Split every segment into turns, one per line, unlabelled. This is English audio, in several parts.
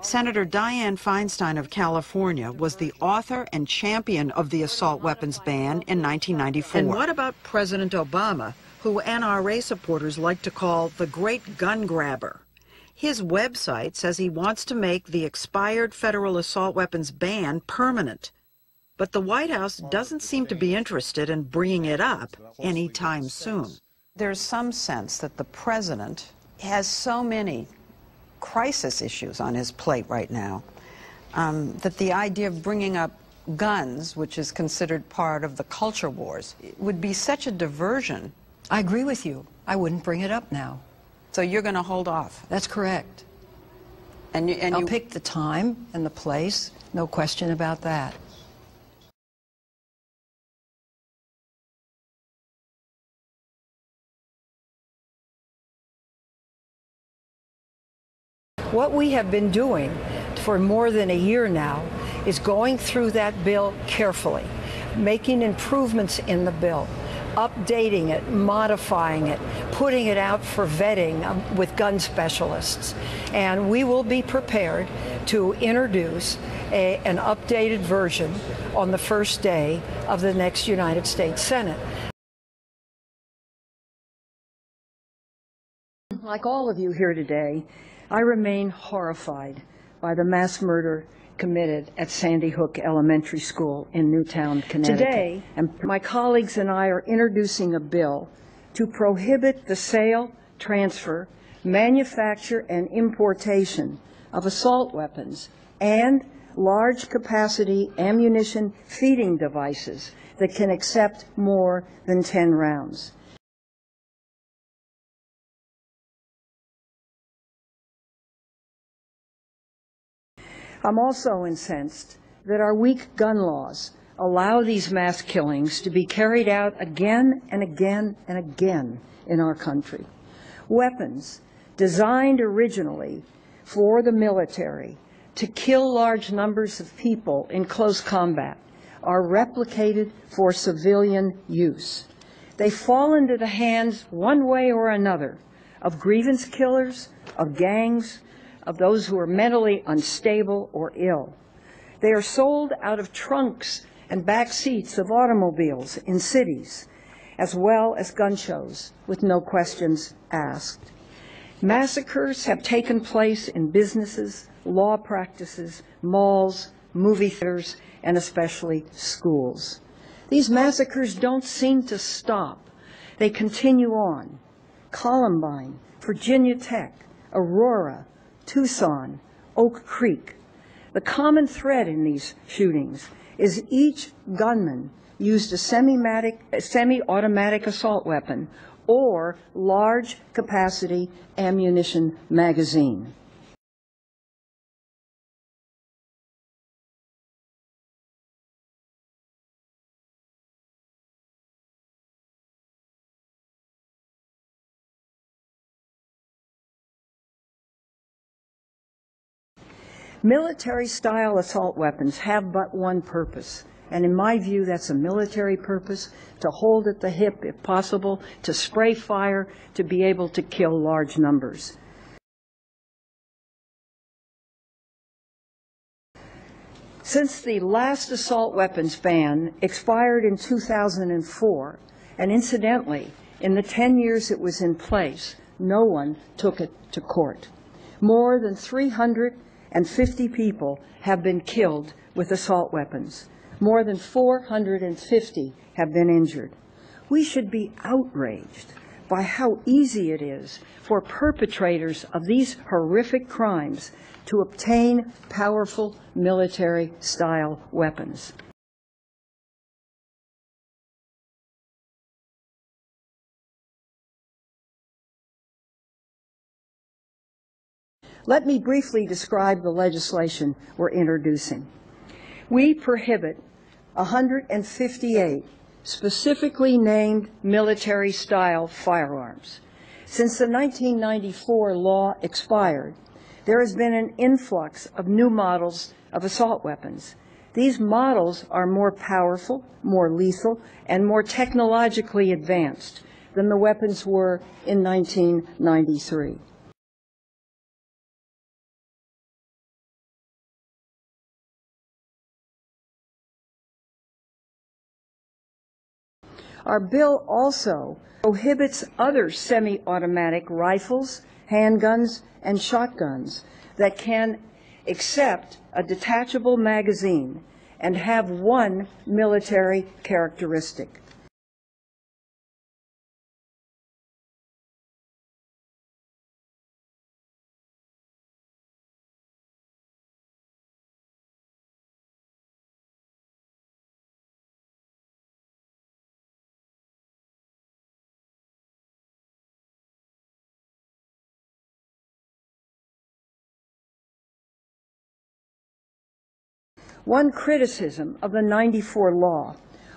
Senator Dianne Feinstein of California was the author and champion of the assault weapons ban in 1994. And what about President Obama, who NRA supporters like to call the great gun grabber? His website says he wants to make the expired federal assault weapons ban permanent. But the White House doesn't seem to be interested in bringing it up anytime soon. There's some sense that the president has so many crisis issues on his plate right now, that the idea of bringing up guns, which is considered part of the culture wars, would be such a diversion.
I agree with you. I wouldn't bring it up now.
So you're going to hold off?
That's correct.
And
I'll pick the time and the place, no question about that.
What we have been doing for more than a year now is going through that bill carefully, making improvements in the bill, updating it, modifying it, putting it out for vetting with gun specialists. And we will be prepared to introduce an updated version on the first day of the next United States Senate. Like all of you here today, I remain horrified by the mass murder committed at Sandy Hook Elementary School in Newtown, Connecticut. Today, my colleagues and I are introducing a bill to prohibit the sale, transfer, manufacture, and importation of assault weapons and large-capacity ammunition feeding devices that can accept more than 10 rounds. I'm also incensed that our weak gun laws allow these mass killings to be carried out again and again and again in our country. Weapons designed originally for the military to kill large numbers of people in close combat are replicated for civilian use. They fall into the hands, one way or another, of grievance killers, of gangs, of those who are mentally unstable or ill. They are sold out of trunks and back seats of automobiles in cities, as well as gun shows, with no questions asked. Massacres have taken place in businesses, law practices, malls, movie theaters, and especially schools. These massacres don't seem to stop. They continue on. Columbine, Virginia Tech, Aurora, Tucson, Oak Creek. The common thread in these shootings is each gunman used a semi-automatic assault weapon or large-capacity ammunition magazine. Military-style assault weapons have but one purpose, and in my view that's a military purpose, to hold at the hip if possible, to spray fire, to be able to kill large numbers. Since the last assault weapons ban expired in 2004, and incidentally, in the 10 years it was in place, no one took it to court. More than 350 people have been killed with assault weapons. More than 450 have been injured. We should be outraged by how easy it is for perpetrators of these horrific crimes to obtain powerful military-style weapons. Let me briefly describe the legislation we're introducing. We prohibit 158 specifically named military-style firearms. Since the 1994 law expired, there has been an influx of new models of assault weapons. These models are more powerful, more lethal, and more technologically advanced than the weapons were in 1993. Our bill also prohibits other semi-automatic rifles, handguns, and shotguns that can accept a detachable magazine and have one military characteristic. One criticism of the '94 law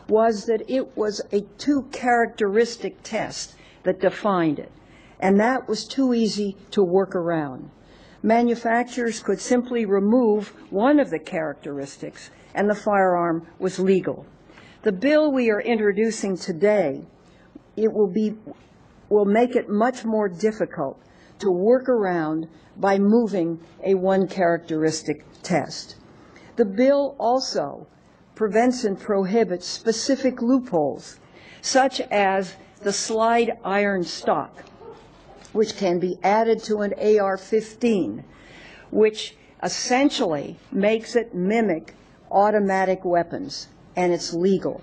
was that it was a two-characteristic test that defined it, and that was too easy to work around. Manufacturers could simply remove one of the characteristics, and the firearm was legal. The bill we are introducing today, will make it much more difficult to work around by moving a one-characteristic test. The bill also prevents and prohibits specific loopholes, such as the slide iron stock, which can be added to an AR-15, which essentially makes it mimic automatic weapons, and it's legal.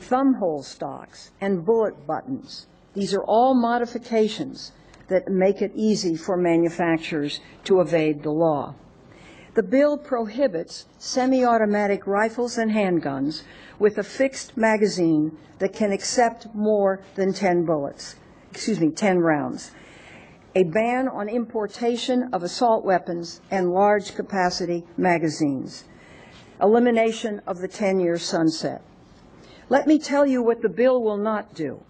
Thumbhole stocks and bullet buttons, these are all modifications that make it easy for manufacturers to evade the law. The bill prohibits semi-automatic rifles and handguns with a fixed magazine that can accept more than 10 rounds. A ban on importation of assault weapons and large capacity magazines. Elimination of the 10-year sunset. Let me tell you what the bill will not do.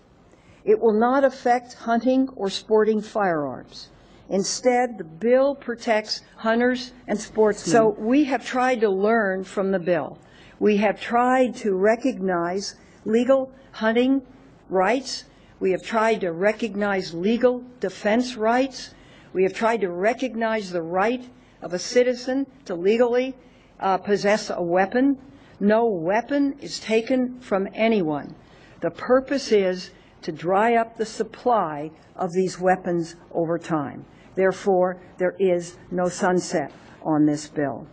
It will not affect hunting or sporting firearms. Instead, the bill protects hunters and sportsmen. So we have tried to learn from the bill. We have tried to recognize legal hunting rights. We have tried to recognize legal defense rights. We have tried to recognize the right of a citizen to legally possess a weapon. No weapon is taken from anyone. The purpose is to dry up the supply of these weapons over time. Therefore, there is no sunset on this bill.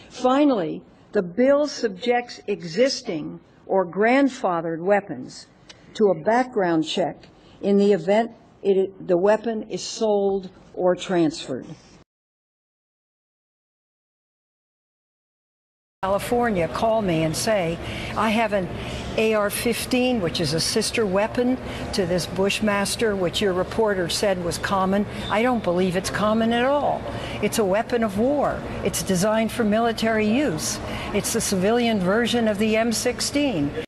Finally, the bill subjects existing or grandfathered weapons to a background check in the event the weapon is sold or transferred. California call me and say, I have an AR-15, which is a sister weapon to this Bushmaster, which your reporter said was common. I don't believe it's common at all. It's a weapon of war. It's designed for military use. It's the civilian version of the M16.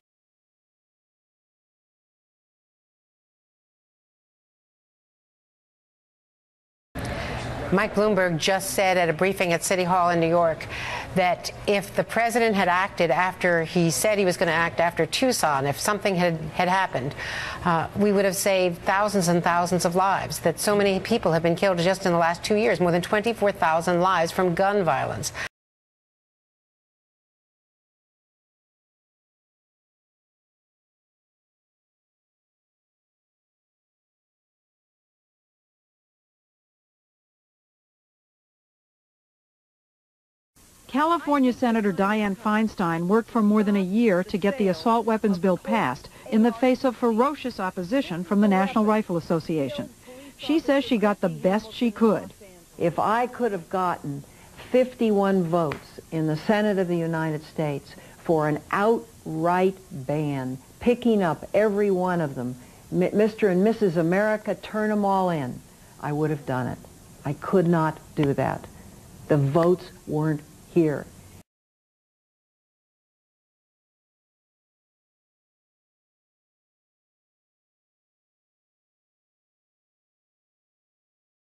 Mike Bloomberg just said at a briefing at City Hall in New York that if the president had acted after he said he was going to act after Tucson, if something had happened, we would have saved thousands and thousands of lives, that so many people have been killed just in the last 2 years, more than 24,000 lives from gun violence.
California Senator Dianne Feinstein worked for more than a year to get the assault weapons bill passed in the face of ferocious opposition from the National Rifle Association. She says she got the best she could.
If I could have gotten 51 votes in the Senate of the United States for an outright ban, picking up every one of them, Mr. and Mrs. America, turn them all in, I would have done it. I could not do that. The votes weren't here.